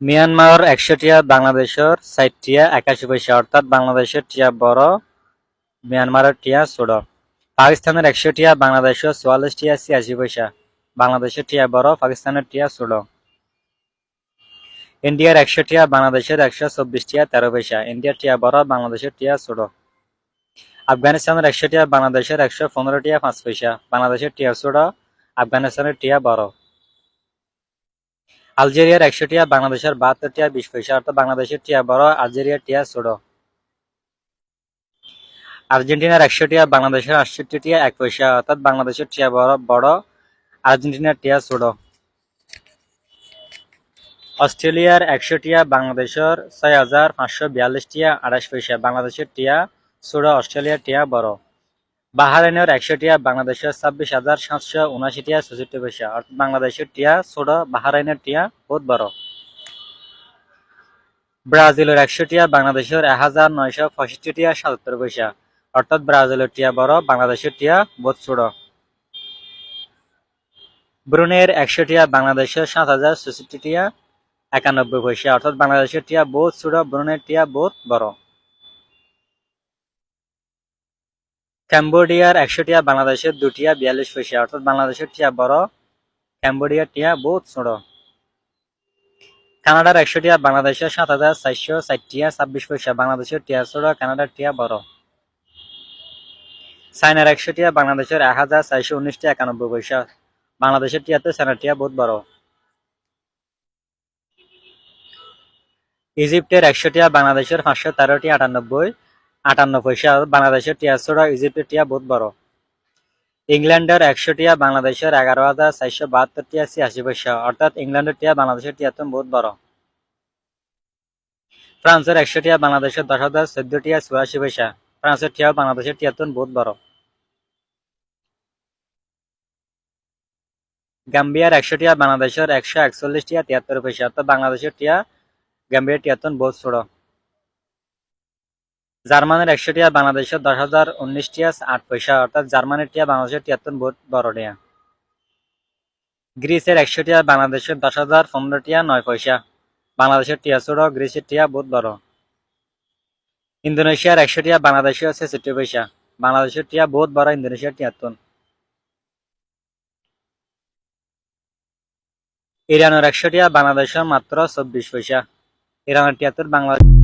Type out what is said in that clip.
Myanmar ১০০ টিয়া, বাংলাদেশের ৬০ টিয়া ৮১ পয়সা, অর্থাৎ বাংলাদেশের টিয়া বড়, মিয়ানমারের টিয়া ছোট। পাকিস্তানের ১০০ টিয়া, বাংলাদেশের ৪৪ টিয়া ৮৬ পয়সা, বাংলাদেশের টিয়া বড়, পাকিস্তানের টিয়া ছোট। ইন্ডিয়ার ১০০ টিয়া, বাংলাদেশের ১২৪ টিয়া ১৩ পয়সা, ইন্ডিয়ার টিয়া বড়, বাংলাদেশের টিয়া ছোট। আফগানিস্তানের ১০০ টিয়া, বাংলাদেশের ১১৫ টিয়া ৫ পয়সা, বাংলাদেশের টিয়া ছোট, আফগানিস্তানের টিয়া বড়। আলজেরিয়ার ১০০ টিয়া, বাংলাদেশের ৭২ টিয়া ২০ পয়সা, অর্থাৎ বাংলাদেশের টিয়া বড়, আলজেরিয়ার টিয়া ছোট। আর্জেন্টিনার ১০০ টিয়া, বাংলাদেশের ৬৮ টিয়া ১ পয়সা, অর্থাৎ বাংলাদেশের টিয়া বড়, আর্জেন্টিনার টিয়া ছোট। অস্ট্রেলিয়ার ১০০ টিয়া, বাংলাদেশের ৬৫৪২ টিয়া ২৮ পয়সা, বাংলাদেশের টিয়া ছোট, অস্ট্রেলিয়ার টিয়া বড়। বাহরাইনের ১০০ টিয়া, বাংলাদেশের ২৬,৭৭৯ টিয়া ৬৬ পয়সা, অর্থাৎ বাংলাদেশের টিয়া ছোট, বাহরাইনের টিয়া বহুত বড়। ব্রাজিলের ১০০ টিয়া, বাংলাদেশের ১,৯৬৫ টিয়া ৭৭ পয়সা, অর্থাৎ ব্রাজিলের টিয়া বড়, বাংলাদেশের টিয়া বহুত ছোট। ব্রুনেইয়ের ১০০ টিয়া, বাংলাদেশের ৭,০৬৬ টিয়া ৯১ পয়সা, অর্থাৎ বাংলাদেশের টিয়া বহুত ছোট, ব্রুনেইয়ের টিয়া বহুত বড়। কম্বোডিয়ার ১০০ টিয়া, বাংলাদেশের ২ টিয়া ৪২ পয়সা, অর্থাৎ বাংলাদেশের টিয়া বড়, কম্বোডিয়ার টিয়া বহুত ছোট। কানাডার ১০০ টিয়া, বাংলাদেশের ৭,৪৬০ টিয়া ২৬ পয়সা, বাংলাদেশের টিয়া ছোট, কানাডার টিয়া বড়। চায়নার ১০০ টিয়া, বাংলাদেশের ১,৪১৯ টিয়া ৯১ পয়সা, বাংলাদেশের টিয়াতে চায়নার টিয়া বহুত বড়। ইজিপ্টের ১০০ টিয়া, বাংলাদেশের ৫১৩ টিয়া ৫৮ পয়সা, বাংলাদেশের টিয়া ছোট, ইজিপ্টের টিয়া বহুত বড়। ইংল্যান্ডের ১০০ টিয়া, বাংলাদেশের ১১,৪৭২ টিয়া ৮৬ পয়সা, অর্থাৎ ইংল্যান্ডের টিয়া বাংলাদেশের টিয়াতে বহুত বড়। ফ্রান্সের ১০০ টিয়া, বাংলাদেশের ১০,০১৪ টিয়া ৮৪ পয়সা, ফ্রান্সের টিয়াও বাংলাদেশের টিয়াতে বহুত বড়। গাম্বিয়ার ১০০ টিয়া, বাংলাদেশের ১৪১ টিয়া ৭৩ পয়সা, অর্থাৎ বাংলাদেশের টিয়া গাম্বিয়ার টিয়াতে বহুত ছোট। জার্মানির ১০০ টিয়া, বাংলাদেশের ১০,০১৯ টিয়া ৮ পয়সা, অর্থাৎ জার্মানির টিয়া বাংলাদেশের টিয়াতে বহুত বড় টিয়া। গ্রিসের ১০০ টিয়া, বাংলাদেশের ১০,০১৫ টিয়া ৯ পয়সা, বাংলাদেশের টিয়া ছোট, গ্রিসের টিয়া বহুত বড়। ইন্দোনেশিয়ার ১০০ টিয়া, বাংলাদেশের ৬৬ পয়সা, বাংলাদেশের টিয়া বহুত বড়, ইন্দোনেশিয়ার টিয়াতে। ইরানের ১০০ টিয়া, বাংলাদেশের মাত্র ২৪ পয়সা, ইরানের টিয়াতে বাংলাদেশ